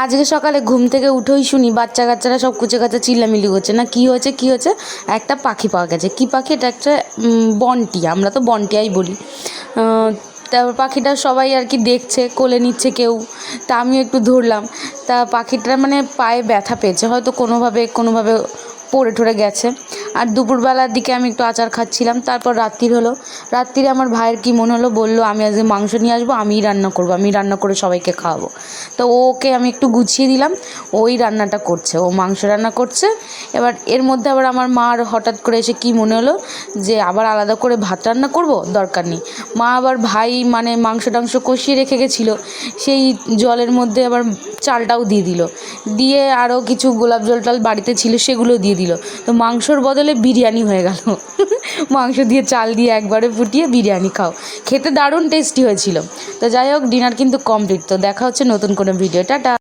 আজকে সকালে ঘুম থেকে উঠেই শুনি বাচ্চা কাচ্চারা সব কুচে কাচা চিল্লামিল্লি করছে, না কী হয়েছে একটা পাখি পাওয়া গেছে। কী পাখি? এটা একটা বনটি, আমরা তো বনটিয়াই বলি। তারপর পাখিটা সবাই আর কি দেখছে, কোলে নিচ্ছে কেউ, তা আমিও একটু ধরলাম। তা পাখিটা মানে পায়ে ব্যথা পেয়েছে, হয়তো কোনোভাবে পড়ে ঠরে গেছে। আর দুপুরবেলার দিকে আমি একটু আচার খাচ্ছিলাম। তারপর রাত্রির হলো, রাত্রিরে আমার ভাইয়ের কী মনে হলো, বললো আমি আজকে মাংস নিয়ে আসবো, আমিই রান্না করবো, আমি রান্না করে সবাইকে খাওয়াবো। তো ওকে আমি একটু গুছিয়ে দিলাম, ওই রান্নাটা করছে, ও মাংস রান্না করছে। এবার এর মধ্যে আবার আমার মার হঠাৎ করে এসে কী মনে হলো যে আবার আলাদা করে ভাত রান্না করব, দরকার নেই। মা আবার ভাই মানে মাংস টাংস কষিয়ে রেখে গেছিলো, সেই জলের মধ্যে আবার চালটাও দিয়ে দিল, দিয়ে আরও কিছু গোলাপ জল টাল বাড়িতে ছিল সেগুলো দিয়ে দিল। তো মাংসর বদলে বিরিয়ানি হয়ে গেল। মাংস দিয়ে চাল দিয়ে একবারে ফুটিয়ে বিরিয়ানি খাও, খেতে দারুণ টেস্টি হয়েছিল। তো যাই হোক, ডিনার কিন্তু কমপ্লিট। তো দেখা হচ্ছে নতুন কোনো ভিডিও। টাটা।